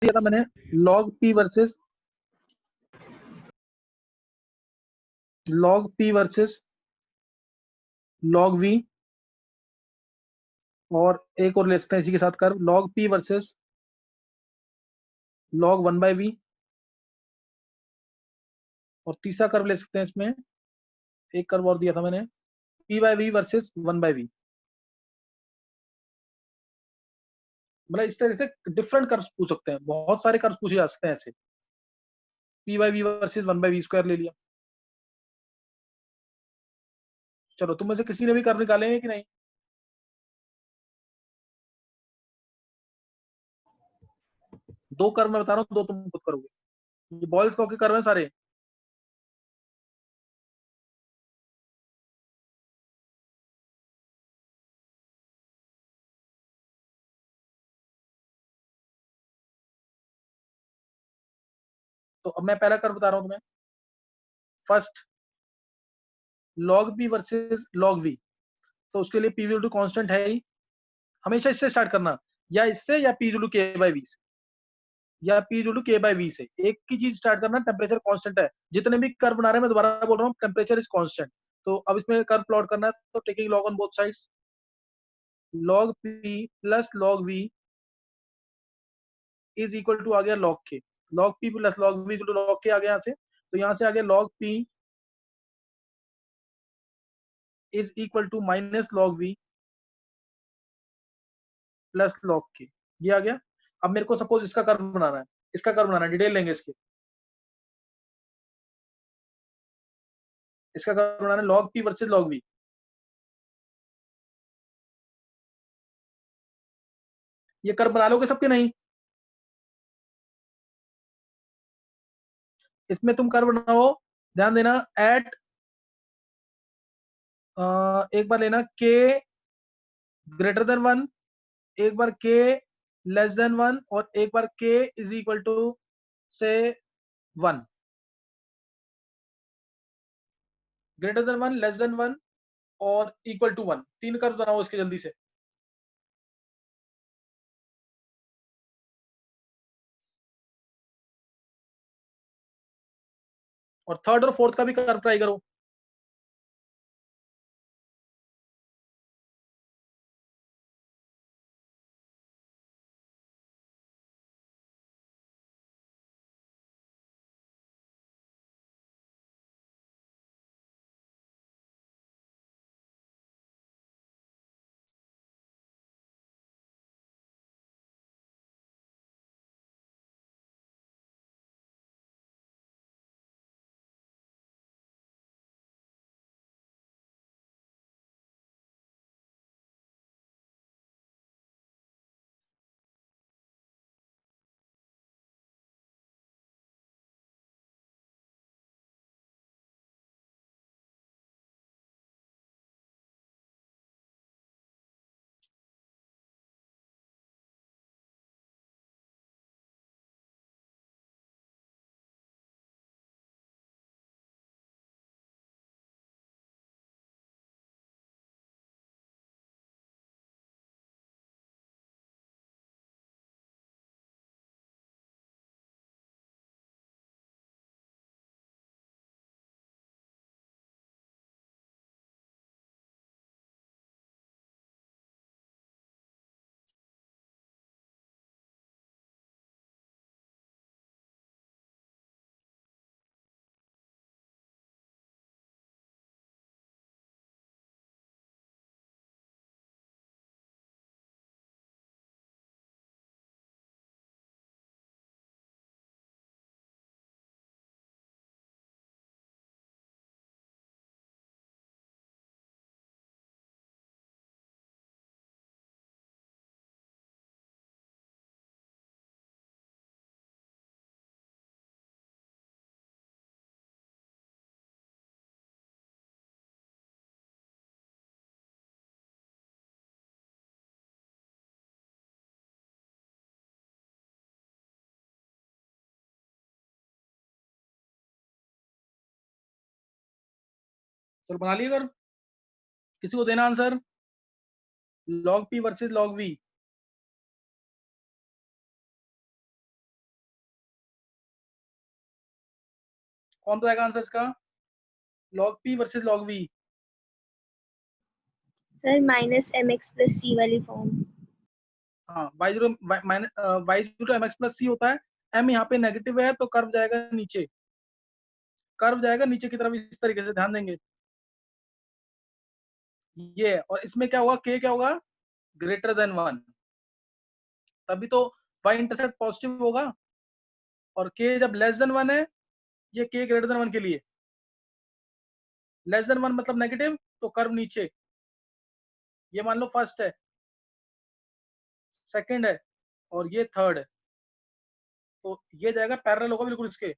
दिया था मैंने log p versus log v, और एक और ले सकते हैं इसी के साथ curve log p versus log 1/v, और तीसरा कर्व ले सकते हैं इसमें, एक कर्व और दिया था मैंने p/v वर्सेस 1/v। मतलब इस तरह से डिफरेंट कर्व्स पूछ सकते हैं, बहुत सारे कर्व्स पूछे जा सकते हैं ऐसे। p/v वर्सेस 1/v स्क्वायर ले लिया। चलो तुम में से किसी ने भी कर्व निकाले हैं कि नहीं? दो कर्व मैं बता रहा हूँ, दो तुम खुद करोगे। ये बॉयल्स लॉ के कर्व हैं सारे। तो अब मैं पहला कर्व बता रहा हूँ तुम्हें। First log p versus log v, तो उसके लिए p इक्वल टू कांस्टेंट है ही, हमेशा इससे स्टार्ट करना, या इससे या p equal to k by v से, या p equal to k by v से, एक की चीज स्टार्ट करना। टेम्परेचर कांस्टेंट है, जितने भी कर्व बना रहे हैं मैं दोबारा बोल रहा हूँ, टेम्परेचर इज कांस्टेंट। तो अब इसमें कर्व प्लॉट करना है, तो taking log on both sides, log p plus log v is equal to आ गया log k, log p plus log v equal to log k आ गया यहाँ से, तो यहाँ से आ गया log p is equal to minus log v plus log k, ये आ गया। अब मेरे को सपोज इसका कर्व बनाना है, डिटेल लेंगे इसके। इसका कर्व बनाना है log p versus log v। ये कर्व बना लोगे सबके? नहीं, इसमें तुम कर्व बनाओ, ध्यान देना एट एक बार लेना k ग्रेटर देन 1, एक बार k लेस देन 1, और एक बार k इज इक्वल टू से 1, ग्रेटर देन 1, लेस देन 1 और इक्वल टू 1। तीन कर्व बनाओ इसके जल्दी से। और थर्ड और फोर्थ का भी कर्व ट्राई करो। चलो बना लिए कर्व, किसी को देना answer. log p versus log v, कौन बताएगा आंसर इसका? log p versus log v। Sir -mx+c वाली फॉर्म। हाँ, y0 mx+c होता है। m यहाँ पे नेगेटिव है तो कर्व जाएगा नीचे, कर्व जाएगा नीचे की तरफ इस तरीके से, ध्यान देंगे ये। और इसमें क्या होगा, k क्या होगा, ग्रेटर देन 1, तभी तो y इंटरसेप्ट पॉजिटिव होगा। और k जब लेस देन 1 है, ये k ग्रेटर देन 1 के लिए, लेस देन 1 मतलब नेगेटिव, तो कर्व नीचे। ये मान लो फर्स्ट है, सेकंड है, और ये थर्ड है, तो ये जाएगा पैरेलल होगा बिल्कुल इसके,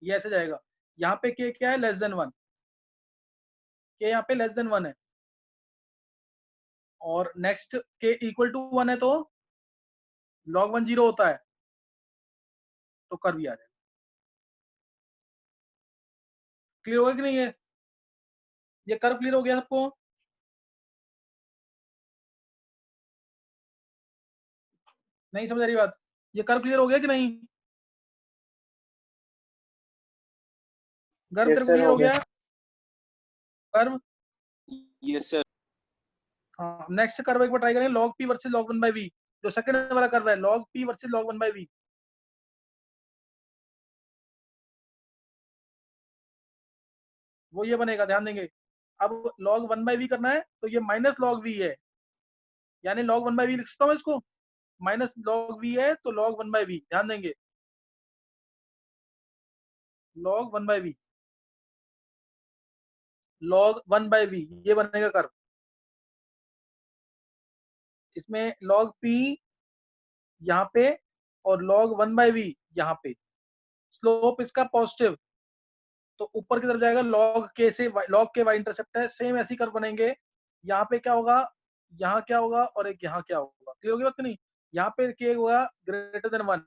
ये ऐसे जाएगा। यहाँ पे k क्या है, लेस देन 1, k यहाँ पे लेस देन 1 है, और नेक्स्ट k इक्वल टू 1 है, तो log 1 0 होता है, तो कर्व भी आ जाएगा। क्लियर होगा कि नहीं? ये कर्व क्लियर हो गया सबको? नहीं समझ आ रही बात? ये कर्व क्लियर हो गया कि नहीं? कर्व यस तेरे को सर, क्लियर हो हो गया। गया कर्व? Yes sir. हाँ, नेक्स्ट कर्व एक बार ट्राई करें, log p versus log 1 by v। जो सेकंड वाला कर्व है, log p versus log 1 by v। वो ये बनेगा, ध्यान देंगे। अब log 1 by v करना है, तो ये माइनस log v है, यानी log 1 by v लिख सकता हूँ इसको, माइनस log v है तो log 1 by v, ध्यान देंगे, log 1 by v, log 1 by v, ये बनेगा कर्व। इसमें log p यहाँ पे और log 1 by v यहाँ पे, स्लोप इसका पॉजिटिव, तो ऊपर की तरफ जाएगा, log k से log k y इंटरसेप्ट है, सेम ऐसी कर्व बनेंगे। यहाँ पे क्या होगा, यहाँ क्या होगा, और एक यहाँ क्या होगा, क्लियर होगी बात कि नहीं? यहाँ पे k होगा ग्रेटर देन 1,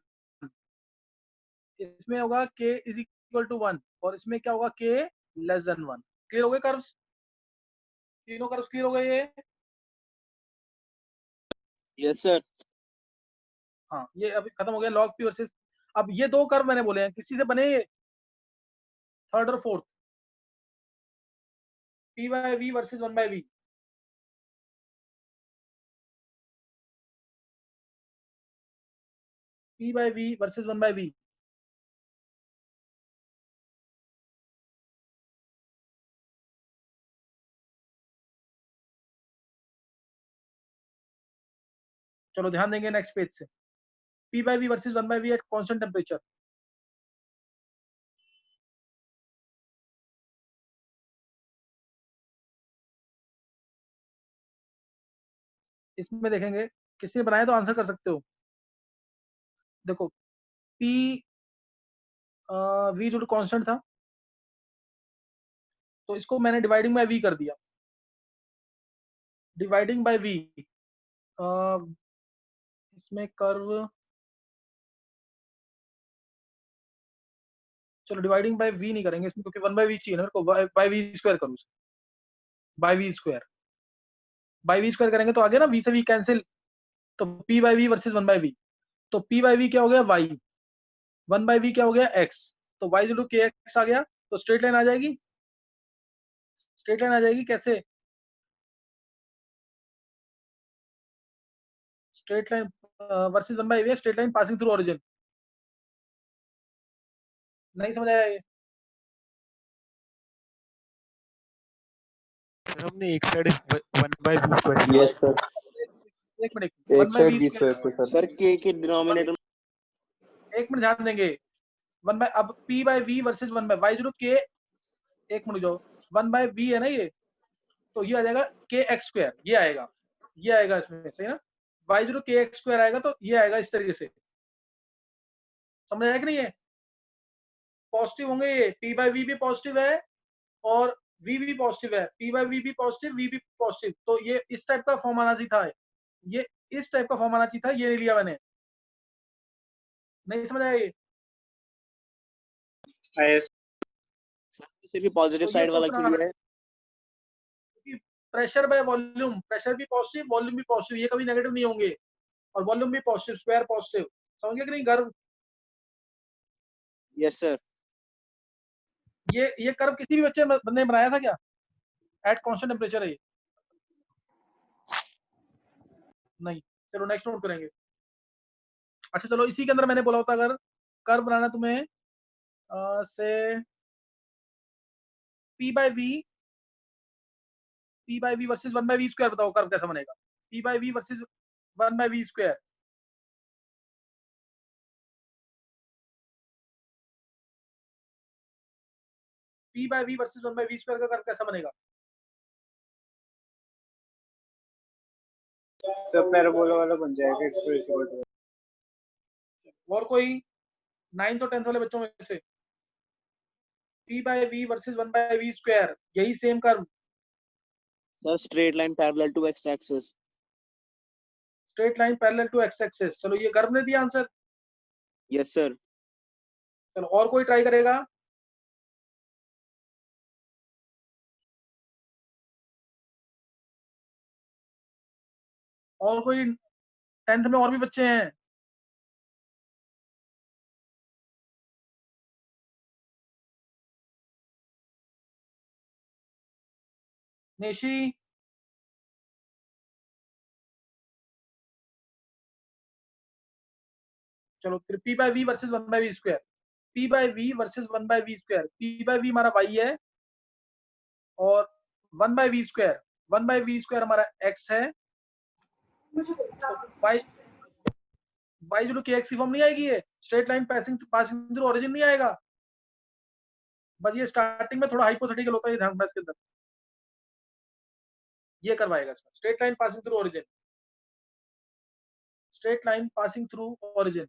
इसमें होगा k इज इक्वल टू 1, और इसमें क्या होगा, k लेस देन 1। क्लियर हो गए कर्व्स? तीनों कर्व्स क्लियर हो गए ये? Yes sir. हाँ, ये अभी खत्म हो गया log p वर्सेस। अब ये दो कर्व मैंने बोले हैं, किसी से बने ये, थर्ड और fourth, p by v versus 1 by v। p by v versus 1 by v। चलो ध्यान देंगे नेक्स्ट पेज से, p by v versus 1 by v at constant temperature. इसमें देखेंगे, किसी ने बनाया तो आंसर कर सकते हो। देखो, p v जो कांस्टेंट था, तो इसको मैंने डिवाइडिंग बाय v कर दिया, डिवाइडिंग बाय v। इसमें कर्व, चलो डिवाइडिंग बाय v नहीं करेंगे इसमें, क्योंकि 1 by v चाहिए ना मेरे को, बाय v स्क्वायर करूँ, by v square, by v square करेंगे तो आगे ना v से v कैंसिल, तो p by v versus 1 by v। तो p by v क्या हो गया, y, 1 by v क्या हो गया, x, तो y इक्वल टू kx आ गया, तो स्ट्रेट लाइन आ जाएगी, स्ट्रेट लाइन आ जाएगी कैसे, straight line versus 1 by v, straight line passing through origin. नहीं समझ आया ये? हमने एक side 1 by v square. Yes sir. एक मिनट, एक 1 by side v v square, square से सर, के डिनोमिनेटर। एक मिनट ध्यान देंगे, 1 by, अब p by v versus 1 by y zero k, एक मिनट जाओ, 1 by v है ना ये, तो ये आ जाएगा के एक्स स्क्वायर, ये आएगा, ये आएगा इसमें, सही ना? y जीरो के एक्स स्क्वायर आएगा, तो ये आएगा इस तरीके से, समझ आया कि नहीं? है पॉजिटिव होंगे ये, p by v भी पॉजिटिव है और v भी पॉजिटिव है, p by v भी पॉजिटिव, v भी पॉजिटिव, तो ये इस टाइप का फॉर्म आना चाहिए था, ये इस टाइप का फॉर्म आना चाहिए था, ये नहीं लिया मैंने। नहीं समझ आया ये? सिर्फ पॉजिटिव तो ये साइड वाला क्वेश्चन क्यों आना, लिया है? क्योंकि प्रेशर बाय वॉल्यूम, प्रेशर भी पॉजिटिव, वॉल्यूम भी पॉजिटिव, ये कभी नेगेटिव नहीं होंगे, और वॉल्यूम भी पॉजिटिव, स्क्वायर पॉजिटिव, समझ गए कि नहीं? गर्व? Yes sir. ये कर्व किसी भी बच्चे ने बनाया था क्या? एट कांस्टेंट टेम्परेचर है ये? नहीं। चलो नेक्स्ट नोट करेंगे। अच्छा चलो, इसी के अंदर मैंने बोला होता अगर कर्व बनाना तुम्हें से p by we versus 1 by we square, बताओ कर्व कैसा बनेगा? p by we versus 1 by we square. p by we versus 1 by we square का कर्व कैसा बनेगा? सब पैराबोला वाला बन जाएगा x y इक्वल टू। और कोई 9th और 10th वाले बच्चों में से? p by we versus 1 by we square, यही same curve. Sir straight line parallel to X axis. Straight line parallel to X axis. चलो ये गर्भ ने दिया आंसर। Yes sir. चलो और कोई ट्राई करेगा? और कोई 10th में और भी बच्चे हैं? नेशी, चलो फिर p by we versus 1 by we square. p by we versus 1 by we square. p by v हमारा y है और 1 by we square, 1 by we square हमारा x है। तो y जो कि x की फॉर्म नहीं आएगी, ये straight line passing through origin नहीं आएगा। बस ये स्टार्टिंग में थोड़ा हाइपोथेटिकल होता है, ये ध्यान रखना इसके अंदर। ये करवाएगा इसका straight line passing through origin, straight line passing through origin.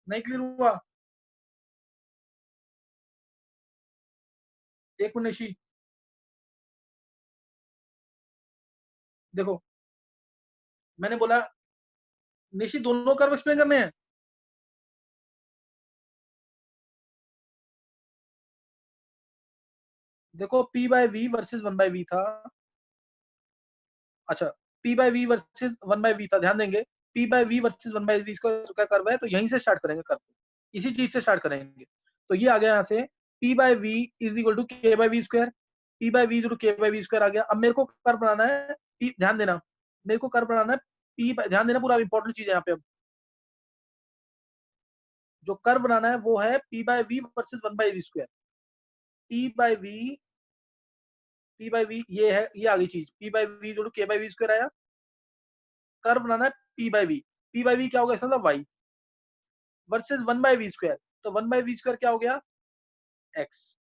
नहीं क्लियर हुआ? एक मिनट निशी, देखो मैंने बोला निशी दोनों कर्व एक्सप्लेन करने हैं। देखो p by we versus 1 by v था। अच्छा, p by we versus 1 by v था, ध्यान देंगे। p by we versus 1 by v का कर्व है, तो यहीं से स्टार्ट करेंगे कर्व, इसी चीज से स्टार्ट करेंगे। तो ये आ गया यहाँ से p by V is equal to k by we square. p by V is to k by we square आ गया। अब मेरे को कर्व बनाना है p, ध्यान देना, मेरे को कर्व बनाना है p, ध्यान देना, पूरा इंपॉर्टेंट चीज है यहाँ पे। अब जो कर्व बनाना है वो है p by we versus 1 by we square. p by v ये है, ये आ गई चीज। p बाय वी जो k बाय वी स्क्वायर आया। कर्व बनाना है p by v. p by v क्या होगा इसका मतलब y versus 1 by we square. तो 1 बाय वी स्क्वायर क्या हो गया? x।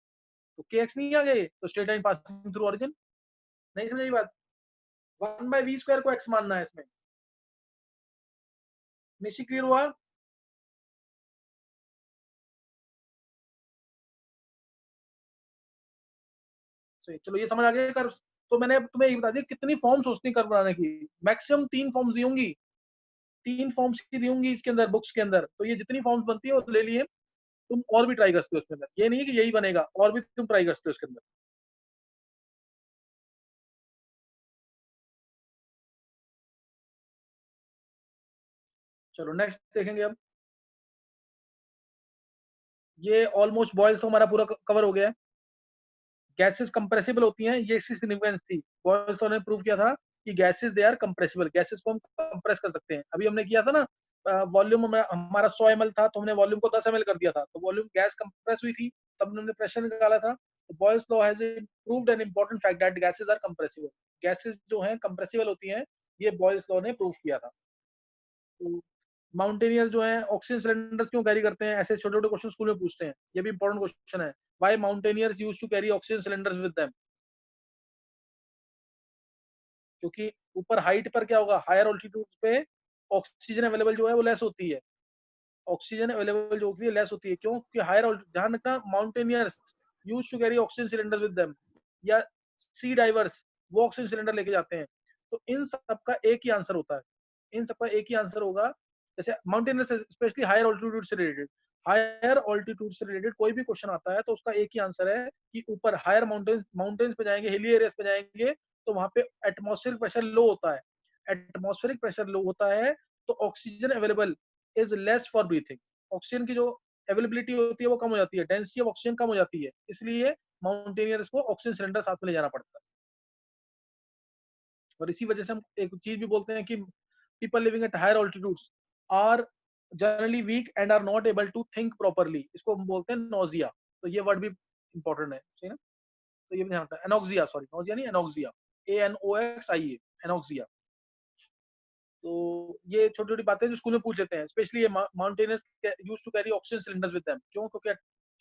तो kx नहीं आ गए, तो straight line passing through origin. नहीं समझ बात? 1 बाय वी स्क्वायर को x मानना है इसमें। निश्चय क्लियर हुआ? सही, चलो ये समझ आ गया कर्व। तो मैंने तुम्हें ये बता दिया कितनी फॉर्म्स होती है कर्व बनाने की। मैक्सिमम 3 फॉर्म्स दी होंगी, 3 फॉर्म्स की दी होंगी इसके अंदर, बुक्स के अंदर। तो ये जितनी फॉर्म्स बनती है वो ले लिए। तुम और भी ट्राई करते हो उसके अंदर, ये नहीं है कि यही बनेगा, और भी तुम ट्राई करते हो इसके अंदर। चलो नेक्स्ट देखेंगे अब। ये ऑलमोस्ट बॉयल्स तो हमारा पूरा कवर हो गया है। गैसेस कंप्रेसिबल होती हैं, ये इसकी सिग्निफिकेंस थी। बॉयल्स तो ने प्रूव किया था कि gases they are compressible, gases को हम कंप्रेस कर सकते हैं। अभी हमने किया था ना, वॉल्यूम हमारा 100 ml था, तो हमने वॉल्यूम को 10 ml कर दिया था, तो वॉल्यूम गैस कंप्रेस हुई थी, तब हमने प्रेशर निकाला था। तो Boyle's law has proved an important fact that gases are compressible. Gases जो हैं कंप्रेसिबल होती हैं, ये बॉयल्स लॉ ने प्रूव किया था। तो माउंटेनियर्स जो हैं ऑक्सीजन सिलेंडर्स क्यों कैरी करते हैं? ऐसे छोटे छोटे क्वेश्चन स्कूल में पूछते हैं, ये भी इंपॉर्टेंट क्वेश्चन है। Why mountaineers used to carry oxygen cylinders with them? क्योंकि ऊपर हाइट पर क्या होगा, हायर ऑल्टीट्यूड पे ऑक्सीजन अवेलेबल जो है वो लेस होती है। ऑक्सीजन अवेलेबल जो होती है लेस होती है, क्यों? कि हायर, ध्यान रखना, mountaineers used to carry oxygen cylinder with them, या सी डाइवर्स वो ऑक्सीजन सिलेंडर लेके जाते हैं। तो इन सब का एक ही आंसर होता है, इन सबका एक ही आंसर होगा। जैसे माउंटेनियर्स स्पेशली हायर ऑल्टीट्यूड से रिलेटेड, हायर ऑल्टीट्यूड से रिलेटेड कोई भी क्वेश्चन आता है तो उसका एक ही आंसर है कि ऊपर हायर माउंटेन्स पे जाएंगे, हिली एरियाज पे जाएंगे, तो वहां पे एटमॉस्फेरिक प्रेशर लो होता है। एटमॉस्फेरिक प्रेशर लो होता है तो oxygen available is less for breathing. Oxygen की जो अवेलेबिलिटी होती है वो कम हो जाती है, डेंसिटी ऑफ ऑक्सीजन कम हो जाती है, इसलिए माउंटेनियर्स को ऑक्सीजन सिलेंडर साथ में ले जाना पड़ता है। और इसी वजह से हम एक चीज भी बोलते हैं कि people living at higher altitudes are generally weak and are not able to think properly, इसको हम बोलते हैं नोजिया। तो ये वर्ड भी इंपॉर्टेंट है, सही ना? तो ये भी ध्यान रखना, एनोक्सिया, सॉरी नोजिया नहीं, एनोक्सिया, ANOXIA, एनोक्सिया। तो ये छोटी छोटी बातें जो स्कूल में पूछ लेते हैं, स्पेशली ये mountaineers use to carry oxygen cylinders with them. क्यों? क्योंकि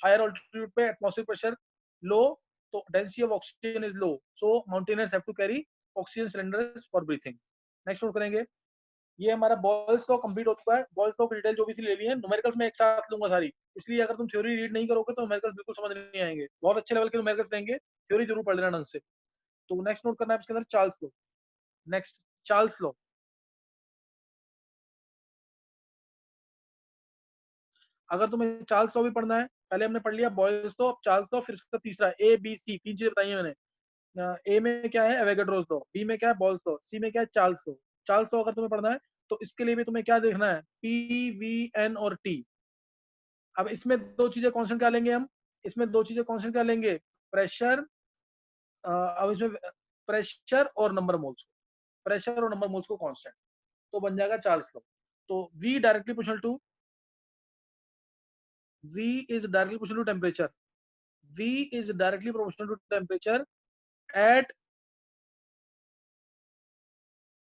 हायर ऑल्टीट्यूड पे एटमॉस्फेरिक प्रेशर लो, तो density of oxygen is low, so mountaineers have to carry oxygen cylinders for breathing. Next note करेंगे, ये हमारा बॉयल्स लॉ कंप्लीट हो चुका है। बॉयल्स लॉ की डिटेल जो भी थी ले ली है, न्यूमेरिकल्स में एक साथ लूंगा सारी, इसलिए अगर तुम थ्योरी रीड नहीं करोगे तो न्यूमेरिकल्स बिल्कुल समझ नहीं आएंगे। बहुत अच्छे लेवल के न्यूमेरिकल्स देंगे, थ्योरी जरूर पढ़ लेना ढंग से। तो नेक्स्ट नोट करना है इसके अंदर Charles law. Next Charles law, अगर तुम्हें चार्ल्स लॉ भी पढ़ना है, पहले हमने पढ़ लिया बॉयल्स लॉ, अब चार्ल्स लॉ, फिर इसका तीसरा ABC, तीन चीजें बताई हैं मैंने। ए में क्या है एवोगाड्रोस लॉ, बी में क्या है बॉयल्स लॉ, सी में क्या है चार्ल्स लॉ। चार्ल्स लॉ अगर तुम्हें पढ़ना है तो इसके लिए भी तुम्हें क्या देखना है, PV, N और T। अब इसमें दो चीजें कांस्टेंट क्या लेंगे हम, इसमें दो चीजें कांस्टेंट क्या लेंगे, प्रेशर, अब इसमें प्रेशर और नंबर मोल्स, प्रेशर और नंबर मोल्स को कांस्टेंट, तो बन जाएगा चार्ल्स लॉ। तो V directly proportional to, V is directly proportional to temperature, V is directly proportional to temperature at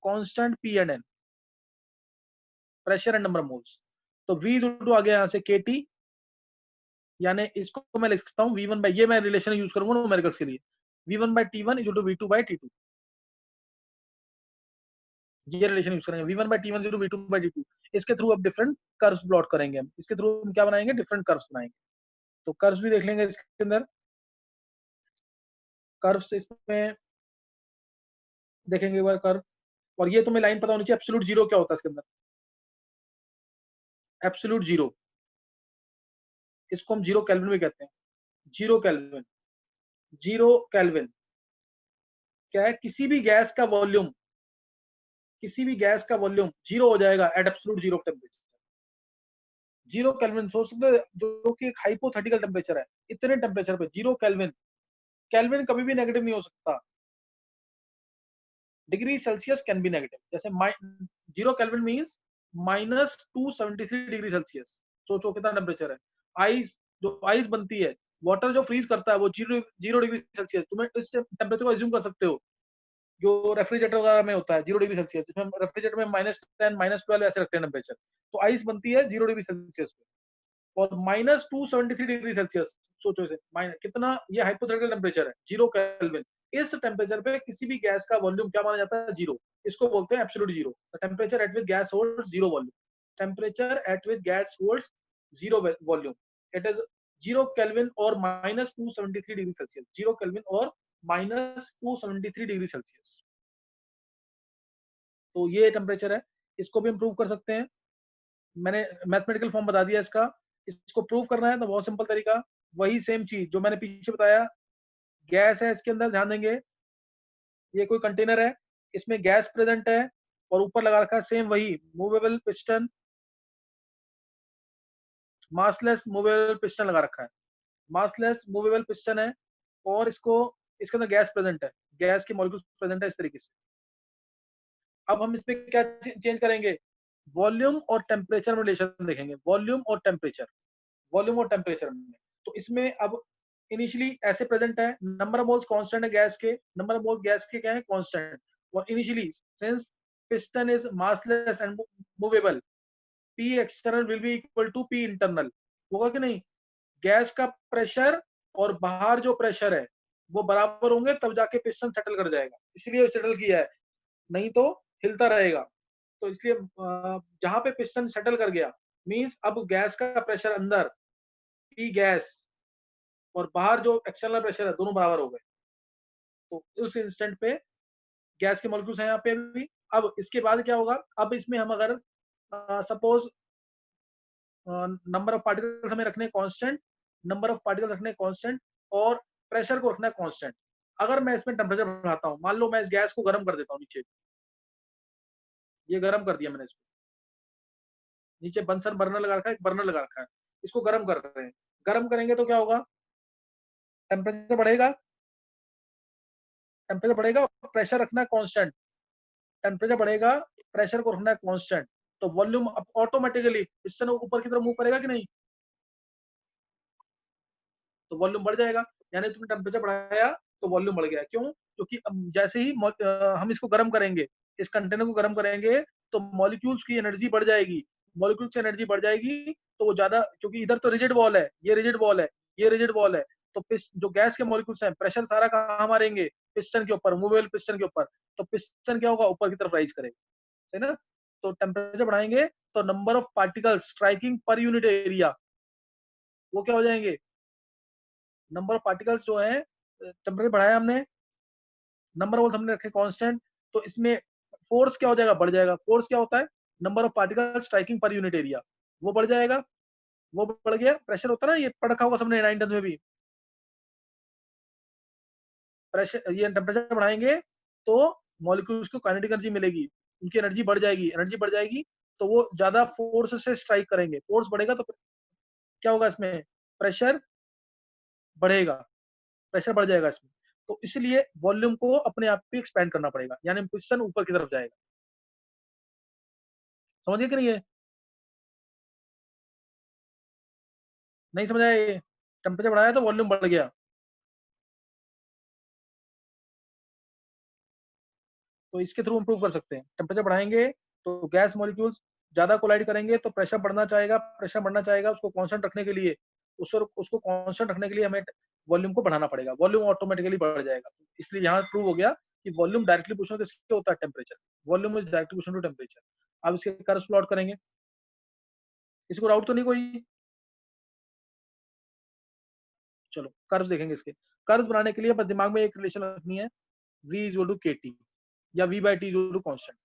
constant P and N, pressure and number moles. तो V to आ गया यहाँ से KT, यानी इसको मैं लिख सकता हूँ V1 बाई, ये मैं रिलेशन यूज करूंगा न्यूमेरिकल्स के लिए, V1 by T1 equal to V2 by T2, ये रिलेशन यूज करेंगे, V1 by T1 equal to V2 by T2। इसके थ्रू अब डिफरेंट कर्व्स प्लॉट करेंगे हम, इसके थ्रू हम क्या बनाएंगे, डिफरेंट कर्व्स बनाएंगे। तो कर्व्स भी देख लेंगे इसके अंदर, कर्व्स इसमें देखेंगे एक बार कर्व। और ये तुम्हें लाइन पता होनी चाहिए, एब्सोल्यूट जीरो क्या होता है इसके अंदर, एब्सोल्यूट जीरो, इसको हम जीरो केल्विन भी कहते हैं। जीरो केल्विन, जीरो केल्विन क्या है, किसी भी गैस का वॉल्यूम, किसी भी गैस का वॉल्यूम जीरो हो जाएगा at absolute zero temperature. Zero kelvin सोच सकते हो, जो कि एक हाइपोथेटिकल टेम्परेचर है, इतने टेम्परेचर पे जीरो केल्विन, केल्विन कभी भी नेगेटिव नहीं हो सकता, degree Celsius can be negative, जैसे zero Kelvin means -273 degree Celsius. सोचो कितना टेम्परेचर है। आइस, जो आइस बनती है, वाटर जो फ्रीज करता है वो जीरो डिग्री सेल्सियस, तुम्हें इस टेम्परेचर को एज्यूम कर सकते हो, जो रेफ्रिजरेटर वगैरह में होता है जीरो डिग्री सेल्सियस, इसमें रेफ्रिजरेटर में -10 -12 ऐसे रखते हैं टेम्परेचर, तो आइस बनती है जीरो डिग्री सेल्सियस पे, और -273 डिग्री सेल्सियस, सोचो इसे कितना, ये हाइपोथेटिकल टेम्परेचर है जीरो केल्विन। इस टेम्परेचर पे किसी भी गैस का वॉल्यूम क्या माना जाता है, जीरो, इसको बोलते हैं absolute zero. Temperature at which gas holds zero volume, temperature at which gas holds zero volume, it is zero kelvin और -273 डिग्री सेल्सियस, जीरो केल्विन और -273 डिग्री सेल्सियस। तो ये टेम्परेचर है, इसको भी इम्प्रूव कर सकते हैं। मैंने मैथमेटिकल फॉर्म बता दिया इसका, इसको प्रूव करना है तो बहुत सिंपल तरीका, वही सेम चीज जो मैंने पीछे बताया, गैस है इसके अंदर, ध्यान देंगे ये कोई कंटेनर है, इसमें गैस प्रेजेंट है और ऊपर लगा रखा है सेम वही movable piston, massless movable piston लगा रखा है, मासलेस मूवेबल पिस्टन है, और इसको, इसके अंदर गैस प्रेजेंट है, गैस के मॉलिक्यूल्स प्रेजेंट है इस तरीके से। अब हम इसमें क्या चेंज करेंगे, वॉल्यूम और टेम्परेचर में रिलेशन देखेंगे, वॉल्यूम और टेम्परेचर, वॉल्यूम और टेम्परेचर में। तो इसमें अब इनिशियली ऐसे प्रेजेंट है, नंबर ऑफ मोल्स कांस्टेंट है गैस के, नंबर ऑफ मोल्स गैस के क्या है, कांस्टेंट, और initially since piston is massless and movable, P external will be equal to P internal, होगा कि नहीं, गैस का प्रेशर और बाहर जो प्रेशर है वो बराबर होंगे तब जाके पिस्टन सेटल कर जाएगा, इसलिए सेटल किया है, नहीं तो हिलता रहेगा। तो इसलिए जहां पे पिस्टन सेटल कर गया मींस अब गैस का प्रेशर अंदर P गैस और बाहर जो एक्सटर्नल प्रेशर है दोनों बराबर हो गए, तो उस इंस्टेंट पे गैस के मॉलिक्यूल्स हैं यहाँ पे भी। अब इसके बाद क्या होगा, अब इसमें हम अगर सपोज नंबर ऑफ पार्टिकल्स हमें रखने कांस्टेंट, नंबर ऑफ पार्टिकल रखने कांस्टेंट और प्रेशर को रखना कांस्टेंट, अगर मैं इसमें टेम्परेचर बढ़ाता हूँ, मान लो मैं इस गैस को गर्म कर देता हूँ, नीचे ये गर्म कर दिया मैंने इसको, नीचे बंसन बर्नर लगा रखा है, एक बर्नर लगा रखा है, इसको गर्म कर रहे हैं, गर्म करेंगे तो क्या होगा, टेम्परेचर बढ़ेगा, टेम्परेचर बढ़ेगा, प्रेशर रखना है कांस्टेंट, टेम्परेचर बढ़ेगा, प्रेशर को रखना है कांस्टेंट, तो वॉल्यूम ऑटोमेटिकली पिस्टन ऊपर की तरफ मूव करेगा कि नहीं, तो वॉल्यूम बढ़ जाएगा। यानी तुमने टेम्परेचर बढ़ाया तो वॉल्यूम बढ़ गया। क्यों? क्योंकि जैसे ही हम इसको गर्म करेंगे, इस कंटेनर को गर्म करेंगे, तो मॉलिक्यूल्स की एनर्जी बढ़ जाएगी, मॉलिक्यूल्स की एनर्जी बढ़ जाएगी तो वो ज्यादा, क्योंकि इधर तो रिजिड वॉल है, ये रिजिड वॉल है, ये रिजिड वॉल है, तो जो गैस के मॉलिक्यूल्स हैं, प्रेशर सारा कहाँ मारेंगे, पिस्टन के ऊपर, मूवेबल पिस्टन के ऊपर, तो पिस्टन क्या होगा, ऊपर की तरफ राइज करेगा, सही ना। तो टेम्परेचर बढ़ाएंगे तो नंबर ऑफ पार्टिकल्स स्ट्राइकिंग पर यूनिट एरिया, वो क्या हो जाएंगे, नंबर ऑफ पार्टिकल्स जो है, टेम्परेचर बढ़ाया हमने, नंबर ऑफ हमने रखे कांस्टेंट, तो इसमें फोर्स क्या हो जाएगा, बढ़ जाएगा। फोर्स क्या होता है, नंबर ऑफ पार्टिकल्स स्ट्राइकिंग पर यूनिट एरिया, वो बढ़ जाएगा, वो बढ़ गया। प्रेशर होता है ना, ये पढ़ रखा होगा सबने 9 10 में भी, प्रेशर, ये टेम्परेचर बढ़ाएंगे तो मॉलिक्यूल्स को काइनेटिक एनर्जी मिलेगी, उनकी एनर्जी बढ़ जाएगी, एनर्जी बढ़ जाएगी तो वो ज्यादा फोर्स से स्ट्राइक करेंगे, फोर्स बढ़ेगा तो क्या होगा, इसमें प्रेशर बढ़ेगा, प्रेशर बढ़ जाएगा इसमें, तो इसलिए वॉल्यूम को अपने आप ही एक्सपेंड करना पड़ेगा, यानी पिस्टन ऊपर की तरफ जाएगा। समझ गए कि नहीं है, नहीं समझ आया ये, टेम्परेचर बढ़ाया तो वॉल्यूम बढ़ गया। तो इसके थ्रू इंप्रूव कर सकते हैं, टेम्परेचर बढ़ाएंगे तो गैस मॉलिक्यूल्स ज्यादा कोलाइड करेंगे तो प्रेशर बढ़ना चाहेगा, प्रेशर बढ़ना चाहेगा, उसको कांस्टेंट रखने के लिए, उसको कांस्टेंट रखने के लिए हमें वॉल्यूम को बढ़ाना पड़ेगा, वॉल्यूम ऑटोमेटिकली बढ़ जाएगा। इसलिए यहाँ प्रूव हो गया कि वॉल्यूम डायरेक्टली प्रोपोर्शनल किसके होता है, temperature, volume is directly proportional to temperature. अब इसके कर्व्स प्लॉट करेंगे, इसको डाउट तो नहीं कोई, चलो कर्व्स देखेंगे इसके। कर्व्स बनाने के लिए बस दिमाग में एक रिलेशन रखनी है, v is equal to kt या v by t is equal to constant,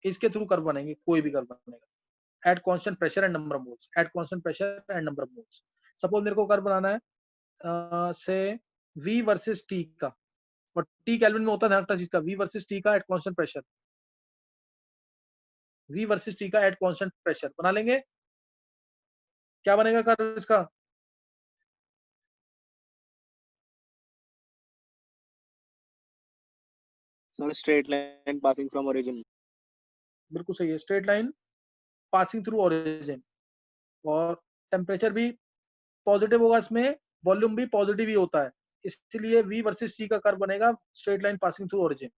इसके थ्रू कर्व बनेंगे, कोई भी कर्व बनेगा at constant pressure and number of moles, at constant pressure and number of moles. Suppose मेरे को कर्व बनाना है से v वर्सेस t का, और t केल्विन में होता है, ध्यान रखना चीज का, v वर्सेस t का eight constant pressure, v versus t का एट कांस्टेंट प्रेशर बना लेंगे। क्या बनेगा कर्व इसका, sir straight line passing from origin. बिल्कुल सही है, straight line passing through origin, और टेम्परेचर भी पॉजिटिव होगा इसमें, वॉल्यूम भी पॉजिटिव ही होता है, इसलिए v वर्सेस t का कर्व बनेगा straight line passing through origin,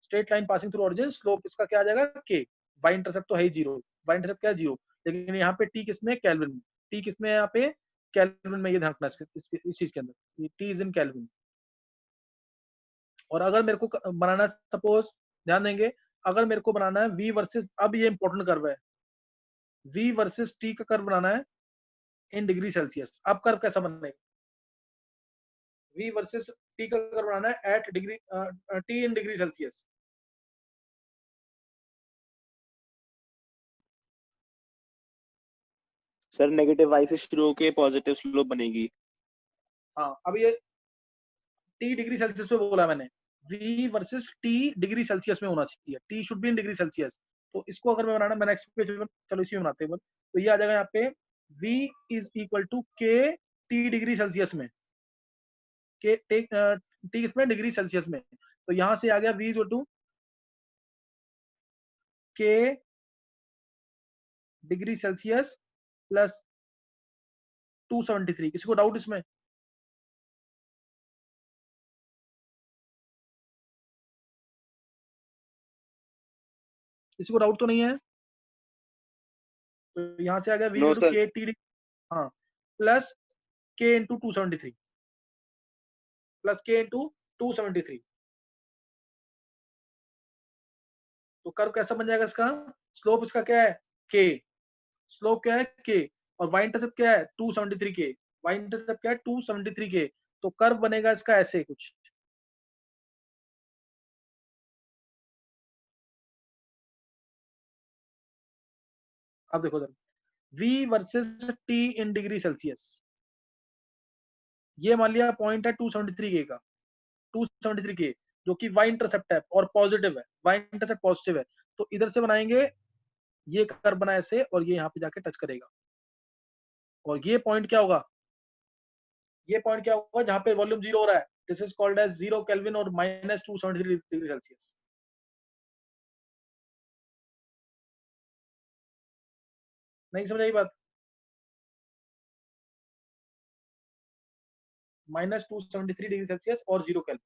straight line passing through origin, slope इसका क्या आ जाएगा k, y इंटरसेप्ट तो है ही जीरो, y इंटरसेप्ट क्या है जीरो, लेकिन यहाँ पे t किसमें, केल्विन में, t किसमें है यहाँ पे, केल्विन में, ये ध्यान रखना इस चीज के अंदर, ये t इज इन केल्विन। और अगर मेरे को बनाना, सपोज ध्यान देंगे, अगर मेरे को बनाना है v वर्सेस, अब ये इंपॉर्टेंट कर्व है, v वर्सेस t का कर्व बनाना है इन डिग्री सेल्सियस। अब कर्व कैसा बनेगा, v वर्सेस t का कर्व बनाना है at degree t in degree Celsius. Sir negative y से शुरू होके पॉजिटिव स्लोप बनेगी। हाँ, अब ये t डिग्री सेल्सियस में बोला मैंने, v versus t degree Celsius में होना चाहिए, t should be in degree Celsius. तो इसको अगर मैं बनाना, मैं नेक्स्ट पेज में, चलो इसी में बनाते हैं, तो ये आ जाएगा यहाँ पे v is equal to k t degree Celsius में, k t इसमें डिग्री सेल्सियस में, तो यहाँ से आ गया v equal to k degree Celsius plus 273। किसी को डाउट इसमें, किसी को डाउट तो नहीं है, तो यहाँ से आ गया v no equal to sir. k t, हाँ, plus k into 273, plus k into 273, तो कर्व कैसा बन जाएगा इसका, स्लोप इसका क्या है k, स्लोप क्या है k, और y इंटरसेप्ट क्या है 273 k, y इंटरसेप्ट क्या है 273 k, तो कर्व बनेगा इसका ऐसे कुछ, अब देखो जरा, v versus t in degree Celsius, ये मान लिया पॉइंट है 273 k का, 273 k जो कि y इंटरसेप्ट है और पॉजिटिव है, y इंटरसेप्ट पॉजिटिव है, तो इधर से बनाएंगे, ये कर्व बना ऐसे और ये यहाँ पे जाके टच करेगा, और ये पॉइंट क्या होगा, ये पॉइंट क्या होगा जहां पे वॉल्यूम जीरो हो रहा है, this is called as 0 kelvin और -273 डिग्री सेल्सियस। नहीं समझ आई बात? -273 डिग्री सेल्सियस और 0 केल्विन।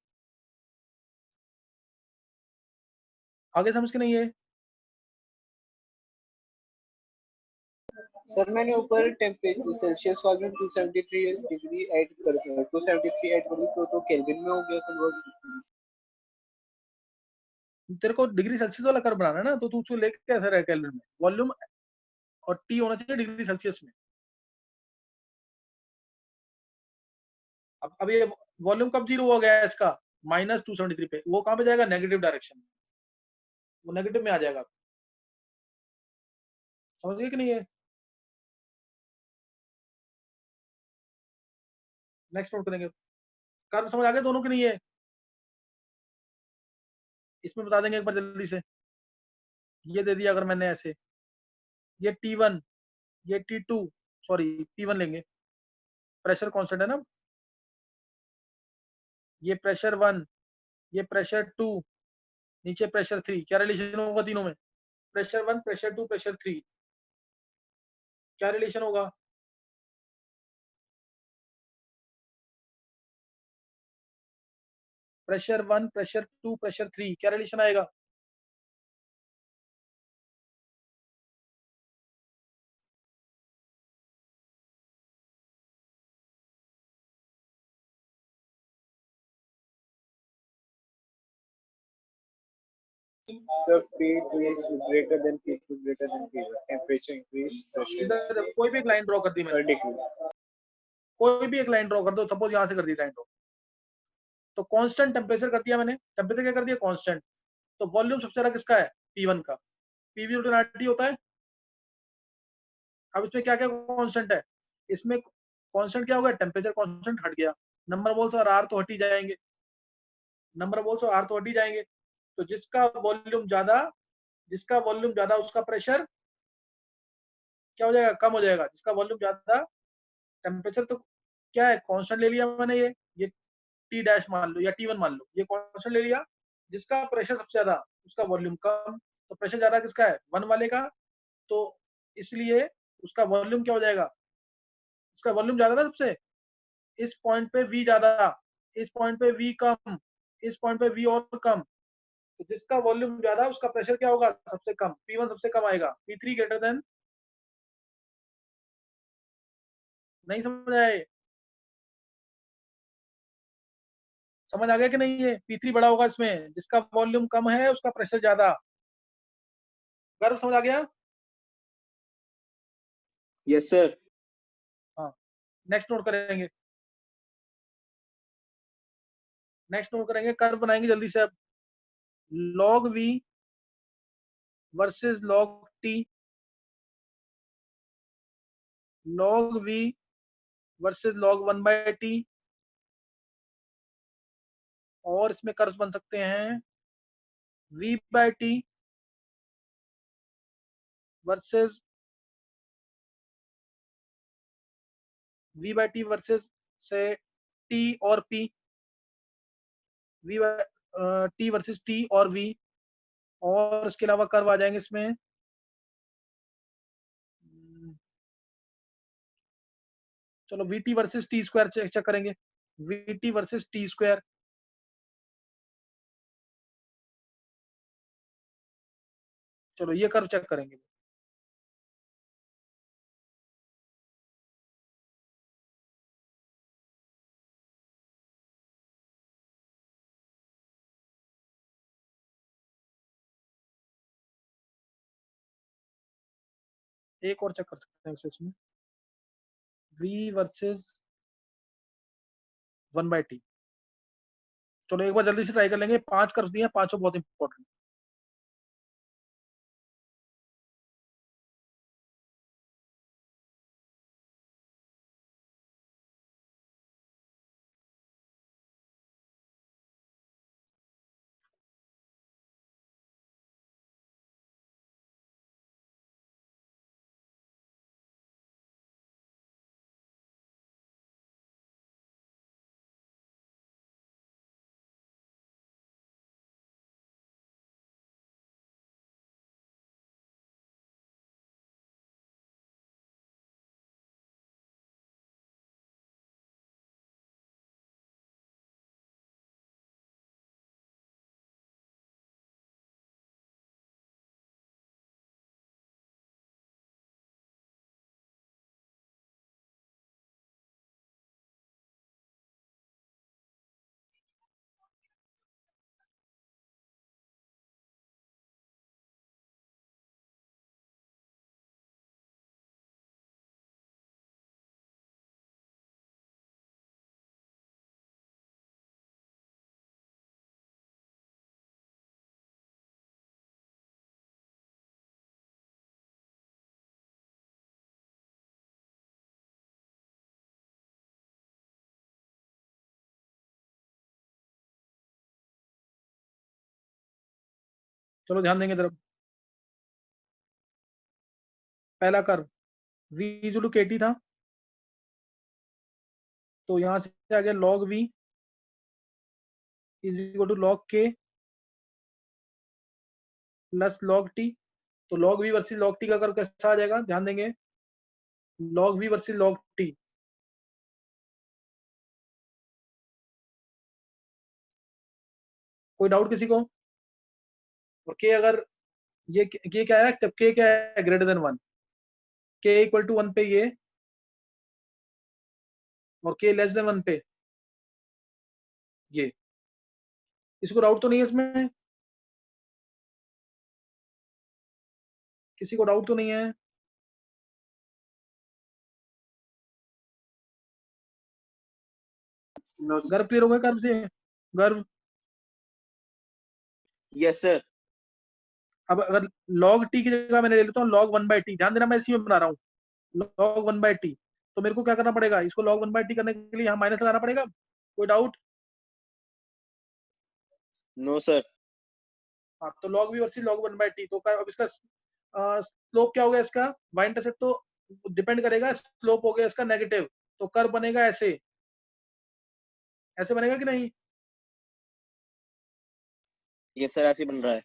आगे समझ के नहीं है? सर मैंने ऊपर टेम्परेचर सेल्सियस वाले में 273 डिग्री ऐड कर दिया, 273 ऐड कर दी तो केल्विन में हो गया कन्वर्ट। तेरे को डिग्री सेल्सियस वाला कर्व बनाना है ना, तो तू उसको लेके कैसे रहे केल्विन में, वॉल्यूम और टी होना चाहिए डिग्री सेल्सियस में। अब ये वॉल्यूम कब जीरो हो गया है इसका, -273 पे, वो कहां पे जाएगा, नेगेटिव डायरेक्शन में, वो नेगेटिव में आ जाएगा। समझ गए कि नहीं है? नेक्स्ट नोट करेंगे। कर्व समझ आ गए दोनों की नहीं है? इसमें बता देंगे एक बार जल्दी से। ये दे दिया अगर मैंने ऐसे, ये T1, ये T2, सॉरी P1 लेंगे, प्रेशर कांस्टेंट है ना, ये प्रेशर 1, ये प्रेशर 2, नीचे प्रेशर 3, क्या रिलेशन होगा तीनों में, प्रेशर 1, प्रेशर 2, प्रेशर 3, क्या रिलेशन होगा, प्रेशर 1, प्रेशर 2, प्रेशर 3, क्या रिलेशन आएगा, Sir, P3 is greater than P2 greater than P1. Temperature increase, pressure इधर कोई भी एक लाइन ड्रॉ कर दी मैंने, decrease. कोई भी एक लाइन ड्रॉ कर दो, सपोज यहाँ से कर दी लाइन ड्रॉ, तो कांस्टेंट टेम्परेचर कर दिया मैंने, टेम्परेचर क्या कर दिया, कांस्टेंट, तो वॉल्यूम सबसे ज्यादा किसका है, P1 का, पीवी इंटू RT होता है। अब इसमें क्या क्या कांस्टेंट है, इसमें कांस्टेंट क्या होगा, टेम्परेचर कांस्टेंट हट गया, नंबर बोल्स और आर तो हट ही जाएंगे, नंबर बोल्स और आर तो हट ही जाएंगे, तो जिसका वॉल्यूम ज्यादा उसका प्रेशर क्या हो जाएगा, कम हो जाएगा, जिसका वॉल्यूम ज्यादा, टेम्परेचर तो क्या है, कांस्टेंट ले लिया मैंने, ये टी डैश मान लो या T1 मान लो, ये कांस्टेंट ले लिया, जिसका प्रेशर सबसे ज्यादा उसका वॉल्यूम कम, तो प्रेशर ज्यादा किसका है, 1 वाले का, तो इसलिए उसका वॉल्यूम क्या हो जाएगा, उसका वॉल्यूम ज्यादा ना सबसे, इस पॉइंट पे V ज्यादा, इस पॉइंट पे V कम, इस पॉइंट पे V और कम, तो जिसका वॉल्यूम ज्यादा उसका प्रेशर क्या होगा, सबसे कम, P1 सबसे कम आएगा, P3 ग्रेटर देन, नहीं समझ आए, समझ आ गया कि नहीं है, P3 बड़ा होगा इसमें, जिसका वॉल्यूम कम है उसका प्रेशर ज्यादा, गर्व समझ आ गया? Yes, sir. हाँ, नेक्स्ट नोट करेंगे, नेक्स्ट नोट करेंगे, कर्व बनाएंगे जल्दी से अब, log V versus log T, log V versus log 1/T, और इसमें कर्व बन सकते हैं V/T वर्सेस V/T वर्सेस से T और P, T वर्सेस T और V, और इसके अलावा कर्व आ जाएंगे इसमें, चलो VT versus T square check करेंगे, VT वर्सेस T स्क्वायर, चलो ये कर्व चेक करेंगे, एक और चेक कर सकते हैं इसमें, V वर्सेस 1/T, चलो एक बार जल्दी से ट्राई कर लेंगे, 5 कर्व दिए हैं, पांचों बहुत इंपॉर्टेंट। चलो ध्यान देंगे तरफ। पहला curve v is to kt था, तो यहां से आ गया log v is equal to log k plus log t। तो log v versus log t का कर्व कैसा आ जाएगा, ध्यान देंगे, log v versus log t। कोई डाउट किसी को? और k अगर ये क्या है, जब k क्या है greater than 1, k equal to 1 पे ये, और k लेस देन 1 पे ये। इसको डाउट तो नहीं है इसमें? किसी को डाउट तो नहीं है? गर्व क्लियर हो गया कर्व से? गर्व यस सर। अब अगर log t की जगह मैंने ले लेता हूँ log 1/t, ध्यान देना मैं इसी में बना रहा हूँ log 1/t, तो मेरे को क्या करना पड़ेगा, इसको log 1/t करने के लिए यहाँ माइनस लगाना पड़ेगा। कोई डाउट? No sir. हाँ, तो log v versus log 1/t, तो अब इसका स्लोप क्या हो गया इसका, y इंटरसेप्ट तो डिपेंड करेगा, स्लोप हो गया इसका नेगेटिव, तो कर्व बनेगा ऐसे, ऐसे बनेगा कि नहीं? यस सर, ऐसे ही बन रहा है।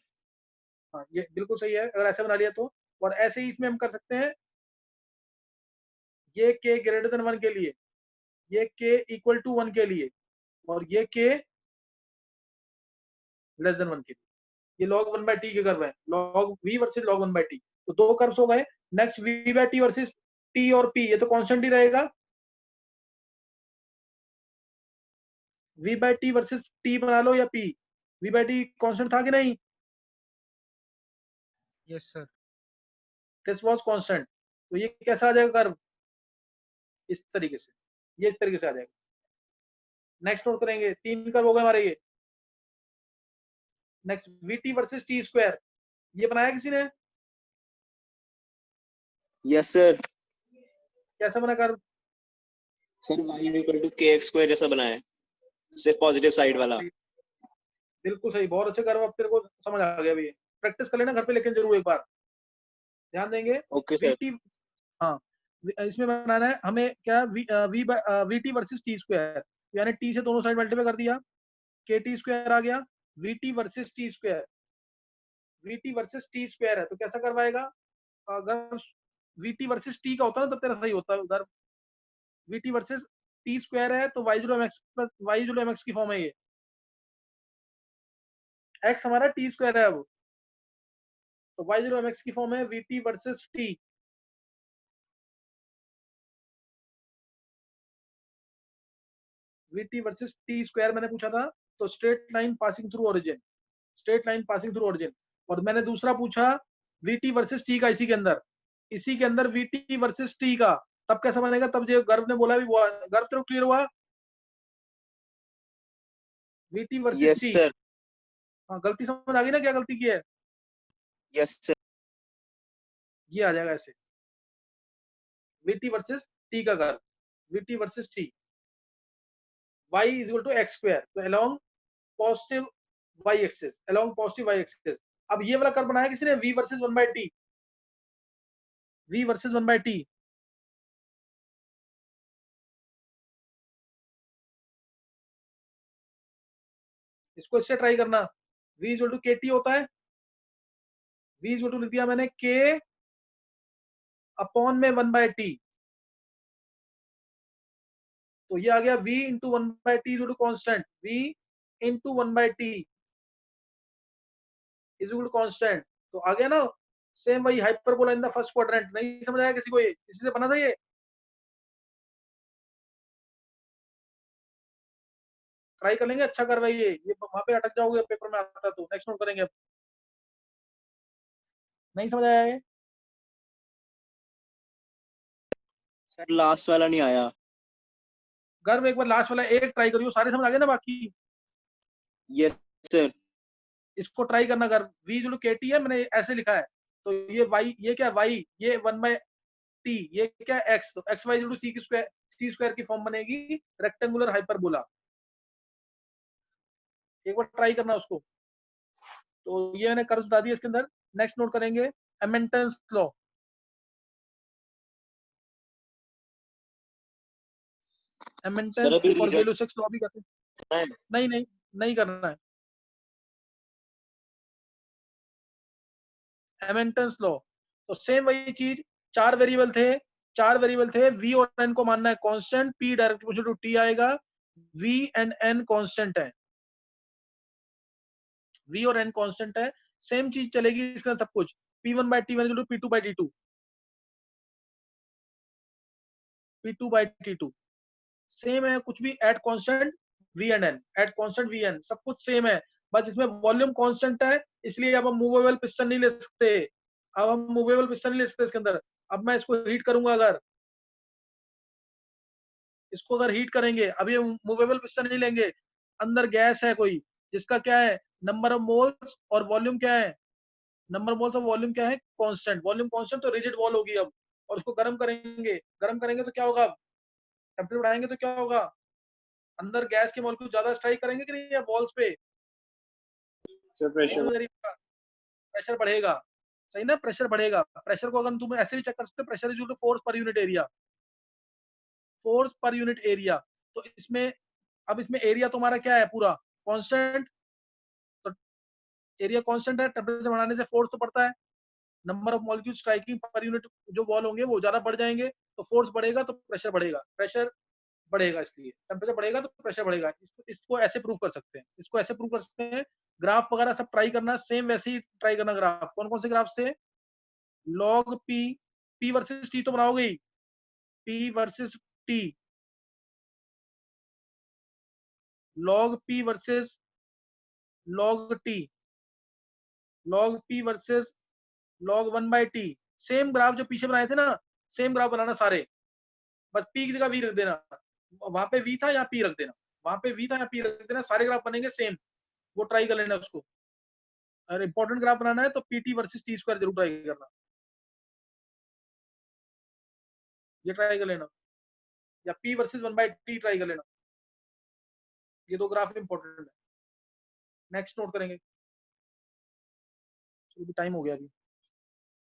हाँ ये बिल्कुल सही है, अगर ऐसे बना लिया तो। और ऐसे ही इसमें हम कर सकते हैं, ये k ग्रेटर देन 1 के लिए, ये k इक्वल टू 1 के लिए, और ये k लेस देन 1 के लिए। ये log 1/t के कर्व है, log v versus log 1/t, तो दो कर्व्स हो गए। नेक्स्ट v/t वर्सेस t और p, ये तो कांस्टेंट ही रहेगा। v/t वर्सेस t बना लो या p, v/t कांस्टेंट था कि नहीं? Yes, sir. This was constant, तो ये कैसा आ जाएगा कर्व, इस तरीके से, ये इस तरीके से आ जाएगा। नेक्स्ट नोट करेंगे, 3 कर्व हो गए हमारे ये। Next vt versus t square, ये बनाया किसी ने? Yes sir. कैसा बना curve? Sir y is equal to kx square जैसा बना है, सिर्फ पॉजिटिव साइड वाला। बिल्कुल सही, बहुत अच्छे कर्व, अब तेरे को समझ आ गया भैया। प्रैक्टिस कर लेना घर पे, लेकिन जरूर एक बार ध्यान देंगे। Okay sir. vt, हाँ इसमें बनाना है हमें क्या, vt वर्सेस टी स्क्वायर, यानी t से दोनों साइड मल्टीप्लाई कर दिया, kt स्क्वायर आ गया, vt versus T square, vt versus T square है, तो कैसा करवाएगा? अगर vt वर्सेस t का होता ना तब तेरा सही होता है। उधर vt वर्सेस टी स्क्वायर है, तो y0mx प्लस y0mx की फॉर्म है ये, x हमारा टी स्क्वायर है अब, तो y0mx की फॉर्म है vt versus t। vt versus T square मैंने पूछा था, तो straight line passing through origin, straight line passing through origin. और मैंने दूसरा पूछा vt वर्सेस t का, इसी के अंदर vt वर्सेस t का, तब कैसा बनेगा, तब जो गर्व ने बोला भी वो गर्व तेरे क्लियर हुआ, vt versus yes t। Sir. हाँ गलती समझ आ गई ना, क्या गलती की है? Yes sir. ये आ जाएगा ऐसे, vt वर्सेस t का curve, vt versus t, y is equal to X square, तो along positive y axis, along positive y axis. अब ये वाला कर्व बनाया किसी ने, v versus 1/t, v versus 1/t, इसको इससे ट्राई करना। v is equal to kt होता है, v इज इक्वल टू लिख दिया मैंने k अपॉन में 1/t, तो ये आ गया v into 1/t is equal to constant, v into 1/t is equal to constant, तो आ गया ना। सेम वही hyperbola in the first quadrant, नहीं समझ आया किसी को? ये इसी से बना था ये, ट्राई कर लेंगे, अच्छा कर भाई, ये वहां पे अटक जाओगे पेपर में आता तो। नेक्स्ट नोट करेंगे अब, नहीं समझ आया ये? सर लास्ट वाला नहीं आया। गर्व एक बार लास्ट वाला एक ट्राई करियो, सारे समझ आ गए ना बाकी? Yes sir. इसको ट्राई करना गर्व, v जो kt है मैंने ऐसे लिखा है, तो ये y, ये क्या y, ये 1/t, ये क्या x, तो x y c स्क्वायर की फॉर्म बनेगी रेक्टेंगुलर हाइपरबोला। एक बार ट्राई करना उसको। तो ये मैंने कर्व बता दिया इसके अंदर। नेक्स्ट नोट करेंगे एमेंटेंस लॉ। सर एमेंटेंस अभी और रीजन बेलोसेक्स लॉ भी करते हैं। है। नहीं नहीं नहीं करना है। एमेंटेंस लॉ तो सेम वही चीज, चार वेरिएबल थे, v और n को मानना है constant, p direct to t आएगा, v एंड n कांस्टेंट है, v और n कांस्टेंट है। सेम चीज चलेगी इसके अंदर सब कुछ, p1 by t1 to p2 by t2, p2 by t2 same है, कुछ भी at constant v and n, at constant v n सब कुछ सेम है, बस इसमें वॉल्यूम कांस्टेंट है, इसलिए अब हम मूवेबल पिस्टन नहीं ले सकते। अब हम मूवेबल पिस्टन नहीं ले सकते इसके अंदर। अब मैं इसको हीट करूंगा, अगर इसको अगर हीट करेंगे, अभी मूवेबल पिस्टन नहीं लेंगे, अंदर गैस है कोई जिसका क्या है नंबर ऑफ मोल्स और वॉल्यूम क्या है, नंबर ऑफ मोल्स और वॉल्यूम क्या है कांस्टेंट, वॉल्यूम कांस्टेंट, तो रिजिड वॉल होगी अब। और उसको गर्म करेंगे तो क्या होगा, टेम्परेचर बढ़ाएंगे तो क्या होगा, अंदर गैस के मॉलिक्यूल ज्यादा स्ट्राइक करेंगे कि नहीं या वॉल्स पे, सर प्रेशर प्रेशर बढ़ेगा। सही ना, प्रेशर बढ़ेगा। प्रेशर को अगर तुम ऐसे भी चेक कर सकते हो, pressure is equal to force per unit area, force per unit area. तो इसमें अब इसमें एरिया तुम्हारा क्या है पूरा कांस्टेंट, तो एरिया कांस्टेंट है, टेम्परेचर बढ़ाने से फोर्स तो बढ़ता है, number of molecule striking per unit जो वॉल होंगे वो ज्यादा बढ़ जाएंगे, तो फोर्स बढ़ेगा तो प्रेशर बढ़ेगा, प्रेशर बढ़ेगा, इसलिए टेम्परेचर बढ़ेगा तो प्रेशर बढ़ेगा। इसको ऐसे प्रूव कर सकते हैं, इसको ऐसे प्रूव कर सकते हैं। ग्राफ वगैरह सब ट्राई करना, सेम वैसे ही ट्राई करना। ग्राफ कौन कौन से ग्राफ से, लॉग पी वर्सेस टी तो बनाओगे ही, P versus T, log P versus log T, log P versus log 1/t। Same graph जो पीछे बनाए थे ना, सेम ग्राफ बनाना सारे, बस पी की जगह वी रख देना, वहां पे वी था यहाँ पी रख देना, वहां पे वी था यहाँ पी रख देना, सारे ग्राफ बनेंगे सेम। वो ट्राई कर लेना उसको। अगर इंपॉर्टेंट ग्राफ बनाना है तो पीटी वर्सेस टी स्क्वायर जरूर ट्राई करना, ये ट्राई कर लेना, या पी वर्सेस 1/t ट्राई कर लेना। ये दो ग्राफ इंपॉर्टेंट है। नेक्स्ट नोट करेंगे, टाइम हो गया अभी।